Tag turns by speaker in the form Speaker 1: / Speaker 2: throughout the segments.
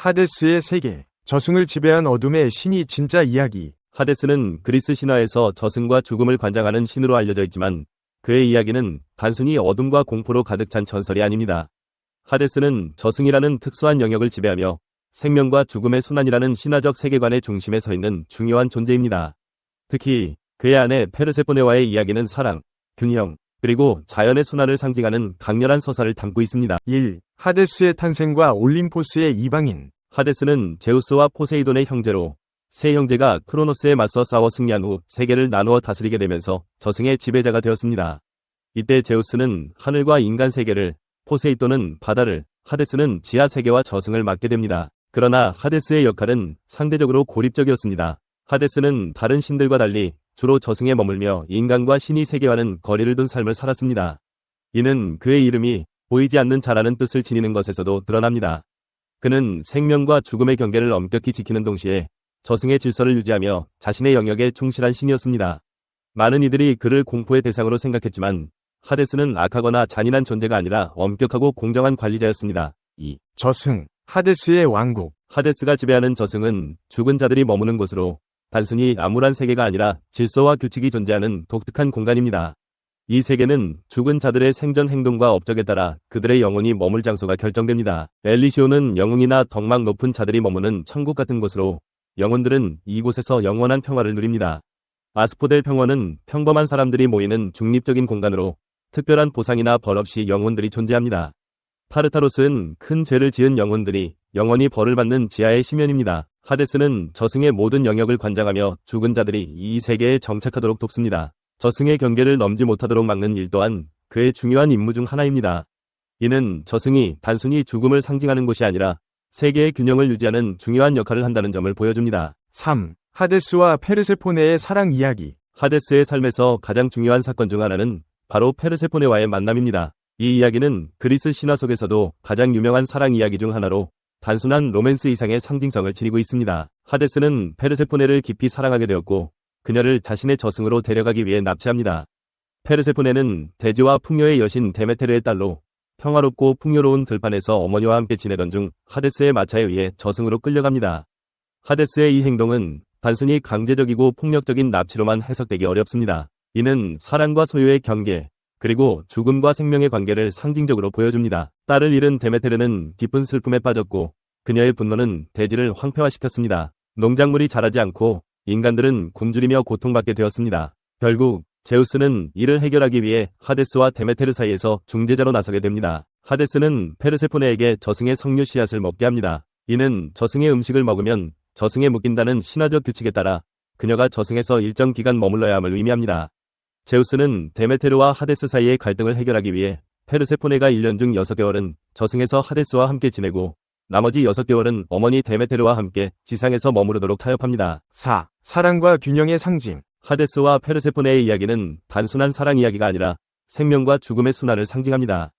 Speaker 1: 하데스의 세계, 저승을 지배한 어둠의 신이 진짜 이야기.
Speaker 2: 하데스는 그리스 신화에서 저승과 죽음을 관장하는 신으로 알려져 있지만 그의 이야기는 단순히 어둠과 공포로 가득 찬 전설이 아닙니다. 하데스는 저승이라는 특수한 영역을 지배하며 생명과 죽음의 순환이라는 신화적 세계관의 중심에 서 있는 중요한 존재입니다. 특히 그의 아내 페르세포네와의 이야기는 사랑, 균형, 그리고 자연의 순환을 상징하는 강렬한 서사를 담고 있습니다.
Speaker 1: 1. 하데스의 탄생과 올림포스의 이방인.
Speaker 2: 하데스는 제우스와 포세이돈의 형제로 세 형제가 크로노스에 맞서 싸워 승리한 후 세계를 나누어 다스리게 되면서 저승의 지배자가 되었습니다. 이때 제우스는 하늘과 인간 세계를, 포세이돈은 바다를, 하데스는 지하 세계와 저승을 맡게 됩니다. 그러나 하데스의 역할은 상대적으로 고립적이었습니다. 하데스는 다른 신들과 달리 주로 저승에 머물며 인간과 신의 세계와는 거리를 둔 삶을 살았습니다. 이는 그의 이름이 보이지 않는 자라는 뜻을 지니는 것에서도 드러납니다. 그는 생명과 죽음의 경계를 엄격히 지키는 동시에 저승의 질서를 유지하며 자신의 영역에 충실한 신이었습니다. 많은 이들이 그를 공포의 대상으로 생각했지만 하데스는 악하거나 잔인한 존재가 아니라 엄격하고 공정한 관리자였습니다. 2.
Speaker 1: 저승, 하데스의 왕국.
Speaker 2: 하데스가 지배하는 저승은 죽은 자들이 머무는 곳으로 단순히 암울한 세계가 아니라 질서와 규칙이 존재하는 독특한 공간입니다. 이 세계는 죽은 자들의 생전 행동과 업적에 따라 그들의 영혼이 머물 장소가 결정됩니다. 엘리시오는 영웅이나 덕망 높은 자들이 머무는 천국 같은 곳으로 영혼들은 이곳에서 영원한 평화를 누립니다. 아스포델 평원은 평범한 사람들이 모이는 중립적인 공간으로 특별한 보상이나 벌 없이 영혼들이 존재합니다. 타르타로스는 큰 죄를 지은 영혼들이 영원히 벌을 받는 지하의 심연입니다. 하데스는 저승의 모든 영역을 관장하며 죽은 자들이 이 세계에 정착하도록 돕습니다. 저승의 경계를 넘지 못하도록 막는 일 또한 그의 중요한 임무 중 하나입니다. 이는 저승이 단순히 죽음을 상징하는 곳이 아니라 세계의 균형을 유지하는 중요한 역할을 한다는 점을 보여줍니다.
Speaker 1: 3. 하데스와 페르세포네의 사랑 이야기.
Speaker 2: 하데스의 삶에서 가장 중요한 사건 중 하나는 바로 페르세포네와의 만남입니다. 이 이야기는 그리스 신화 속에서도 가장 유명한 사랑 이야기 중 하나로 단순한 로맨스 이상의 상징성을 지니고 있습니다. 하데스는 페르세포네를 깊이 사랑하게 되었고 그녀를 자신의 저승으로 데려가기 위해 납치합니다. 페르세포네는 대지와 풍요의 여신 데메테르의 딸로 평화롭고 풍요로운 들판에서 어머니와 함께 지내던 중 하데스의 마차에 의해 저승으로 끌려갑니다. 하데스의 이 행동은 단순히 강제적이고 폭력적인 납치로만 해석되기 어렵습니다. 이는 사랑과 소유의 경계, 그리고 죽음과 생명의 관계를 상징적으로 보여줍니다. 딸을 잃은 데메테르는 깊은 슬픔에 빠졌고 그녀의 분노는 대지를 황폐화시켰습니다. 농작물이 자라지 않고 인간들은 굶주리며 고통받게 되었습니다. 결국 제우스는 이를 해결하기 위해 하데스와 데메테르 사이에서 중재자로 나서게 됩니다. 하데스는 페르세포네에게 저승의 석류 씨앗을 먹게 합니다. 이는 저승의 음식을 먹으면 저승에 묶인다는 신화적 규칙에 따라 그녀가 저승에서 일정 기간 머물러야 함을 의미합니다. 제우스는 데메테르와 하데스 사이의 갈등을 해결하기 위해 페르세포네가 1년 중 6개월은 저승에서 하데스와 함께 지내고 나머지 6개월은 어머니 데메테르와 함께 지상에서 머무르도록 타협합니다.
Speaker 1: 4. 사랑과 균형의 상징.
Speaker 2: 하데스와 페르세포네의 이야기는 단순한 사랑 이야기가 아니라 생명과 죽음의 순환을 상징합니다.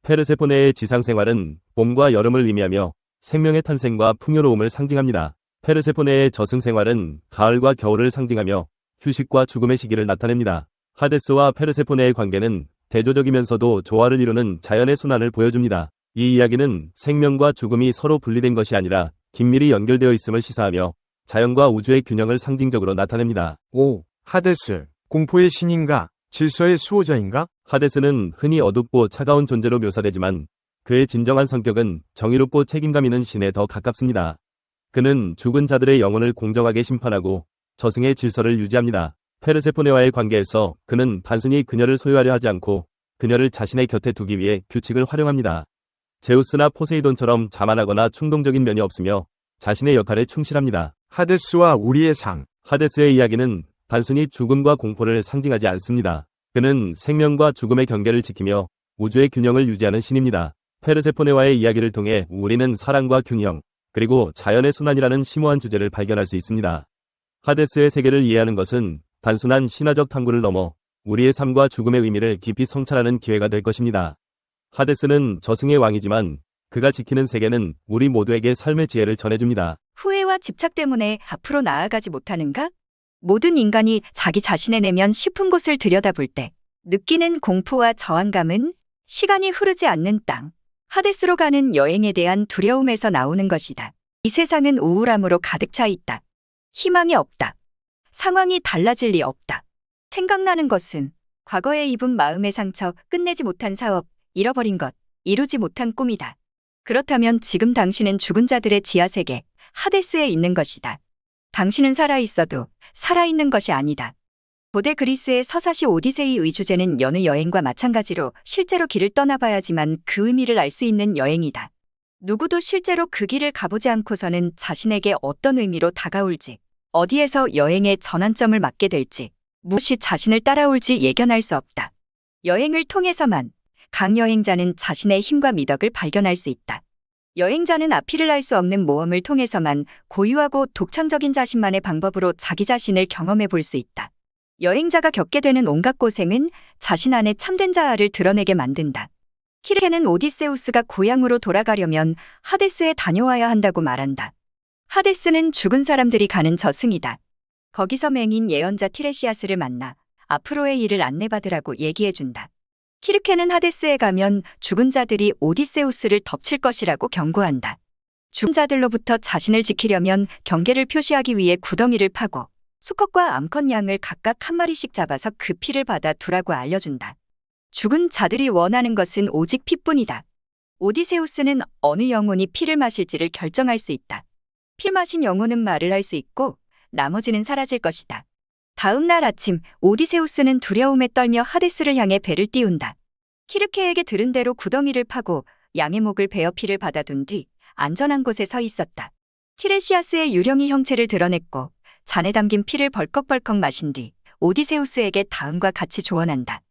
Speaker 2: 페르세포네의 지상 생활은 봄과 여름을 의미하며 생명의 탄생과 풍요로움을 상징합니다. 페르세포네의 저승 생활은 가을과 겨울을 상징하며 휴식과 죽음의 시기를 나타냅니다. 하데스와 페르세포네의 관계는 대조적이면서도 조화를 이루는 자연의 순환을 보여줍니다. 이 이야기는 생명과 죽음이 서로 분리된 것이 아니라 긴밀히 연결되어 있음을 시사하며 자연과 우주의 균형을 상징적으로 나타냅니다.
Speaker 1: 5. 하데스, 공포의 신인가? 질서의 수호자인가?
Speaker 2: 하데스는 흔히 어둡고 차가운 존재로 묘사되지만 그의 진정한 성격은 정의롭고 책임감 있는 신에 더 가깝습니다. 그는 죽은 자들의 영혼을 공정하게 심판하고 저승의 질서를 유지합니다. 페르세포네와의 관계에서 그는 단순히 그녀를 소유하려 하지 않고 그녀를 자신의 곁에 두기 위해 규칙을 활용합니다. 제우스나 포세이돈처럼 자만하거나 충동적인 면이 없으며 자신의 역할에 충실합니다.
Speaker 1: 하데스와 우리의 상.
Speaker 2: 하데스의 이야기는 단순히 죽음과 공포를 상징하지 않습니다. 그는 생명과 죽음의 경계를 지키며 우주의 균형을 유지하는 신입니다. 페르세포네와의 이야기를 통해 우리는 사랑과 균형, 그리고 자연의 순환이라는 심오한 주제를 발견할 수 있습니다. 하데스의 세계를 이해하는 것은 단순한 신화적 탐구를 넘어 우리의 삶과 죽음의 의미를 깊이 성찰하는 기회가 될 것입니다. 하데스는 저승의 왕이지만 그가 지키는 세계는 우리 모두에게 삶의 지혜를 전해줍니다.
Speaker 3: 후회와 집착 때문에 앞으로 나아가지 못하는가? 모든 인간이 자기 자신의 내면 싶은 곳을 들여다볼 때 느끼는 공포와 저항감은 시간이 흐르지 않는 땅, 하데스로 가는 여행에 대한 두려움에서 나오는 것이다. 이 세상은 우울함으로 가득 차 있다. 희망이 없다. 상황이 달라질 리 없다. 생각나는 것은 과거에 입은 마음의 상처, 끝내지 못한 사업, 잃어버린 것, 이루지 못한 꿈이다. 그렇다면 지금 당신은 죽은 자들의 지하세계, 하데스에 있는 것이다. 당신은 살아있어도 살아있는 것이 아니다. 고대 그리스의 서사시 오디세이의 주제는 여느 여행과 마찬가지로 실제로 길을 떠나봐야지만 그 의미를 알 수 있는 여행이다. 누구도 실제로 그 길을 가보지 않고서는 자신에게 어떤 의미로 다가올지, 어디에서 여행의 전환점을 맞게 될지, 무엇이 자신을 따라올지 예견할 수 없다. 여행을 통해서만 강여행자는 자신의 힘과 미덕을 발견할 수 있다. 여행자는 앞이를 알 수 없는 모험을 통해서만 고유하고 독창적인 자신만의 방법으로 자기 자신을 경험해 볼 수 있다. 여행자가 겪게 되는 온갖 고생은 자신 안에 참된 자아를 드러내게 만든다. 키르케는 오디세우스가 고향으로 돌아가려면 하데스에 다녀와야 한다고 말한다. 하데스는 죽은 사람들이 가는 저승이다. 거기서 맹인 예언자 티레시아스를 만나 앞으로의 일을 안내받으라고 얘기해준다. 키르케는 하데스에 가면 죽은 자들이 오디세우스를 덮칠 것이라고 경고한다. 죽은 자들로부터 자신을 지키려면 경계를 표시하기 위해 구덩이를 파고 수컷과 암컷 양을 각각 한 마리씩 잡아서 그 피를 받아 두라고 알려준다. 죽은 자들이 원하는 것은 오직 피뿐이다. 오디세우스는 어느 영혼이 피를 마실지를 결정할 수 있다. 피 마신 영혼은 말을 할 수 있고 나머지는 사라질 것이다. 다음 날 아침 오디세우스는 두려움에 떨며 하데스를 향해 배를 띄운다. 키르케에게 들은 대로 구덩이를 파고 양의 목을 베어 피를 받아둔 뒤 안전한 곳에 서 있었다. 티레시아스의 유령이 형체를 드러냈고 잔에 담긴 피를 벌컥벌컥 마신 뒤 오디세우스에게 다음과 같이 조언한다.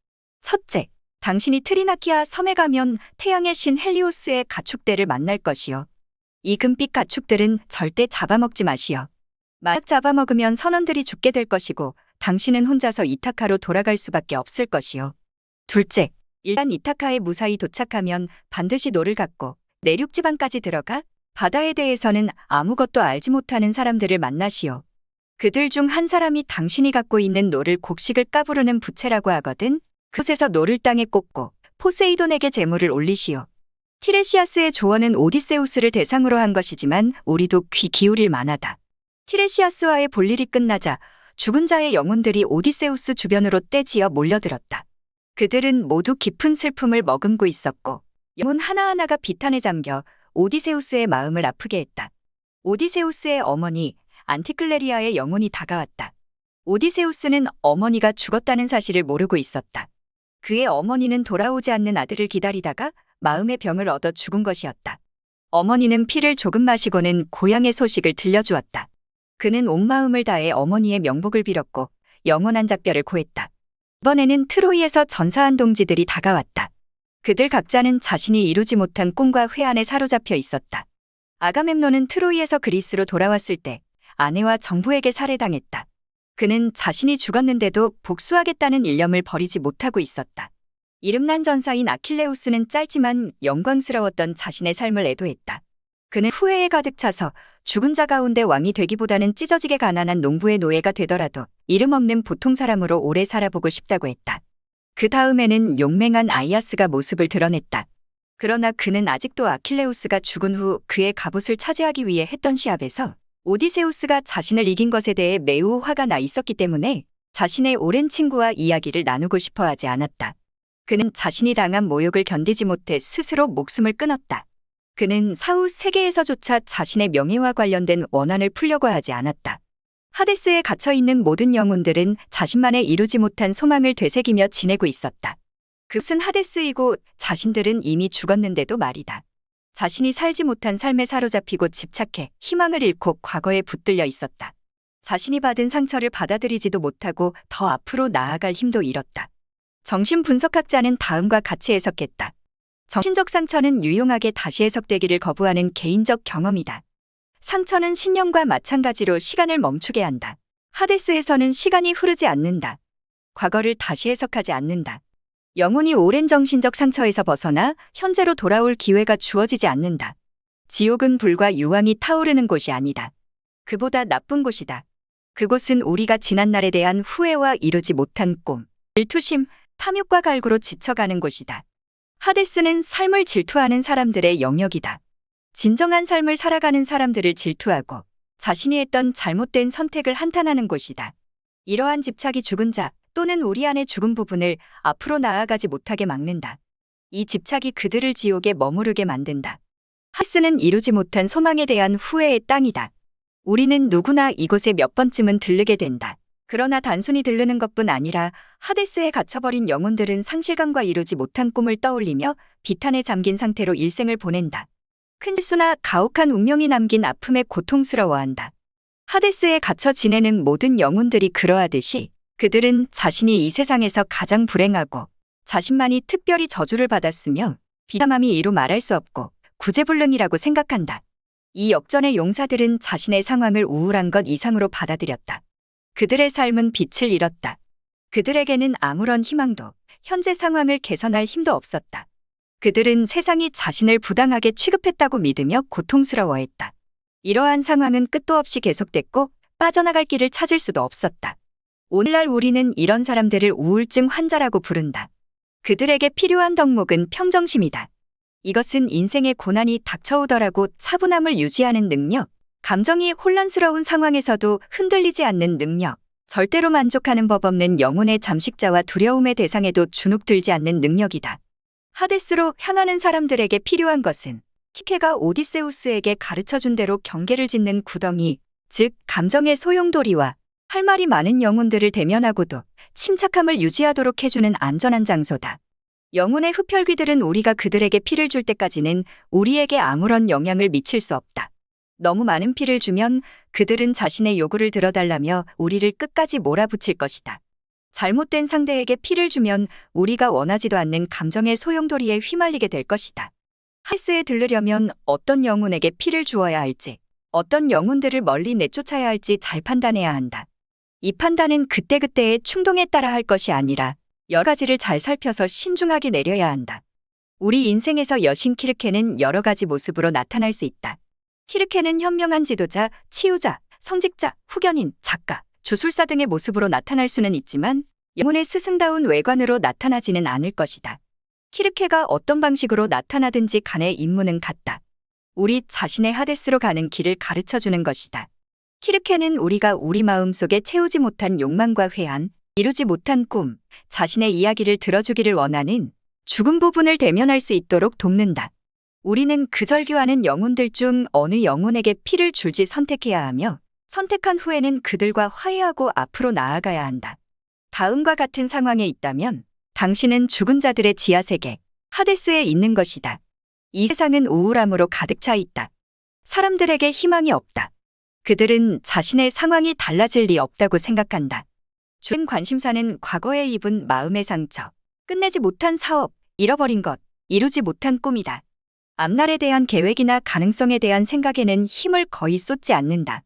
Speaker 3: 첫째, 당신이 트리나키아 섬에 가면 태양의 신 헬리오스의 가축대를 만날 것이요. 이 금빛 가축들은 절대 잡아먹지 마시오. 만약 잡아먹으면 선원들이 죽게 될 것이고 당신은 혼자서 이타카로 돌아갈 수밖에 없을 것이요. 둘째, 일단 이타카에 무사히 도착하면 반드시 노를 갖고 내륙 지방까지 들어가 바다에 대해서는 아무것도 알지 못하는 사람들을 만나시오. 그들 중 한 사람이 당신이 갖고 있는 노를 곡식을 까부르는 부채라고 하거든. 그곳에서 노를 땅에 꽂고 포세이돈에게 제물을 올리시오. 티레시아스의 조언은 오디세우스를 대상으로 한 것이지만 우리도 귀 기울일 만하다. 티레시아스와의 볼일이 끝나자 죽은 자의 영혼들이 오디세우스 주변으로 떼지어 몰려들었다. 그들은 모두 깊은 슬픔을 머금고 있었고 영혼 하나하나가 비탄에 잠겨 오디세우스의 마음을 아프게 했다. 오디세우스의 어머니 안티클레리아의 영혼이 다가왔다. 오디세우스는 어머니가 죽었다는 사실을 모르고 있었다. 그의 어머니는 돌아오지 않는 아들을 기다리다가 마음의 병을 얻어 죽은 것이었다. 어머니는 피를 조금 마시고는 고향의 소식을 들려주었다. 그는 온 마음을 다해 어머니의 명복을 빌었고 영원한 작별을 고했다. 이번에는 트로이에서 전사한 동지들이 다가왔다. 그들 각자는 자신이 이루지 못한 꿈과 회한에 사로잡혀 있었다. 아가멤논은 트로이에서 그리스로 돌아왔을 때 아내와 정부에게 살해당했다. 그는 자신이 죽었는데도 복수하겠다는 일념을 버리지 못하고 있었다. 이름난 전사인 아킬레우스는 짧지만 영광스러웠던 자신의 삶을 애도했다. 그는 후회에 가득 차서 죽은 자 가운데 왕이 되기보다는 찢어지게 가난한 농부의 노예가 되더라도 이름 없는 보통 사람으로 오래 살아보고 싶다고 했다. 그 다음에는 용맹한 아이아스가 모습을 드러냈다. 그러나 그는 아직도 아킬레우스가 죽은 후 그의 갑옷을 차지하기 위해 했던 시합에서 오디세우스가 자신을 이긴 것에 대해 매우 화가 나 있었기 때문에 자신의 오랜 친구와 이야기를 나누고 싶어 하지 않았다. 그는 자신이 당한 모욕을 견디지 못해 스스로 목숨을 끊었다. 그는 사후 세계에서조차 자신의 명예와 관련된 원한을 풀려고 하지 않았다. 하데스에 갇혀있는 모든 영혼들은 자신만의 이루지 못한 소망을 되새기며 지내고 있었다. 그것은 하데스이고 자신들은 이미 죽었는데도 말이다. 자신이 살지 못한 삶에 사로잡히고 집착해 희망을 잃고 과거에 붙들려 있었다. 자신이 받은 상처를 받아들이지도 못하고 더 앞으로 나아갈 힘도 잃었다. 정신분석학자는 다음과 같이 해석했다. 정신적 상처는 유용하게 다시 해석되기를 거부하는 개인적 경험이다. 상처는 신념과 마찬가지로 시간을 멈추게 한다. 하데스에서는 시간이 흐르지 않는다. 과거를 다시 해석하지 않는다. 영혼이 오랜 정신적 상처에서 벗어나 현재로 돌아올 기회가 주어지지 않는다. 지옥은 불과 유황이 타오르는 곳이 아니다. 그보다 나쁜 곳이다. 그곳은 우리가 지난날에 대한 후회와 이루지 못한 꿈, 질투심, 탐욕과 갈구로 지쳐가는 곳이다. 하데스는 삶을 질투하는 사람들의 영역이다. 진정한 삶을 살아가는 사람들을 질투하고 자신이 했던 잘못된 선택을 한탄하는 곳이다. 이러한 집착이 죽은 자 또는 우리 안의 죽은 부분을 앞으로 나아가지 못하게 막는다. 이 집착이 그들을 지옥에 머무르게 만든다. 하데스는 이루지 못한 소망에 대한 후회의 땅이다. 우리는 누구나 이곳에 몇 번쯤은 들르게 된다. 그러나 단순히 들르는 것뿐 아니라 하데스에 갇혀버린 영혼들은 상실감과 이루지 못한 꿈을 떠올리며 비탄에 잠긴 상태로 일생을 보낸다. 큰 실수나 가혹한 운명이 남긴 아픔에 고통스러워한다. 하데스에 갇혀 지내는 모든 영혼들이 그러하듯이 그들은 자신이 이 세상에서 가장 불행하고 자신만이 특별히 저주를 받았으며 비참함이 이루 말할 수 없고 구제불능이라고 생각한다. 이 역전의 용사들은 자신의 상황을 우울한 것 이상으로 받아들였다. 그들의 삶은 빛을 잃었다. 그들에게는 아무런 희망도 현재 상황을 개선할 힘도 없었다. 그들은 세상이 자신을 부당하게 취급했다고 믿으며 고통스러워했다. 이러한 상황은 끝도 없이 계속됐고 빠져나갈 길을 찾을 수도 없었다. 오늘날 우리는 이런 사람들을 우울증 환자라고 부른다. 그들에게 필요한 덕목은 평정심이다. 이것은 인생의 고난이 닥쳐오더라도 차분함을 유지하는 능력, 감정이 혼란스러운 상황에서도 흔들리지 않는 능력, 절대로 만족하는 법 없는 영혼의 잠식자와 두려움의 대상에도 주눅들지 않는 능력이다. 하데스로 향하는 사람들에게 필요한 것은 키케가 오디세우스에게 가르쳐준 대로 경계를 짓는 구덩이, 즉 감정의 소용돌이와 할 말이 많은 영혼들을 대면하고도 침착함을 유지하도록 해주는 안전한 장소다. 영혼의 흡혈귀들은 우리가 그들에게 피를 줄 때까지는 우리에게 아무런 영향을 미칠 수 없다. 너무 많은 피를 주면 그들은 자신의 요구를 들어달라며 우리를 끝까지 몰아붙일 것이다. 잘못된 상대에게 피를 주면 우리가 원하지도 않는 감정의 소용돌이에 휘말리게 될 것이다. 하데스에 들르려면 어떤 영혼에게 피를 주어야 할지, 어떤 영혼들을 멀리 내쫓아야 할지 잘 판단해야 한다. 이 판단은 그때그때의 충동에 따라 할 것이 아니라 여러 가지를 잘 살펴서 신중하게 내려야 한다. 우리 인생에서 여신 키르케는 여러 가지 모습으로 나타날 수 있다. 키르케는 현명한 지도자, 치유자, 성직자, 후견인, 작가, 주술사 등의 모습으로 나타날 수는 있지만 영혼의 스승다운 외관으로 나타나지는 않을 것이다. 키르케가 어떤 방식으로 나타나든지 간에 임무는 같다. 우리 자신의 하데스로 가는 길을 가르쳐주는 것이다. 키르케는 우리가 우리 마음속에 채우지 못한 욕망과 회한, 이루지 못한 꿈, 자신의 이야기를 들어주기를 원하는 죽은 부분을 대면할 수 있도록 돕는다. 우리는 그 절규하는 영혼들 중 어느 영혼에게 피를 줄지 선택해야 하며 선택한 후에는 그들과 화해하고 앞으로 나아가야 한다. 다음과 같은 상황에 있다면 당신은 죽은 자들의 지하세계, 하데스에 있는 것이다. 이 세상은 우울함으로 가득 차 있다. 사람들에게 희망이 없다. 그들은 자신의 상황이 달라질 리 없다고 생각한다. 주된 관심사는 과거에 입은 마음의 상처, 끝내지 못한 사업, 잃어버린 것, 이루지 못한 꿈이다. 앞날에 대한 계획이나 가능성에 대한 생각에는 힘을 거의 쏟지 않는다.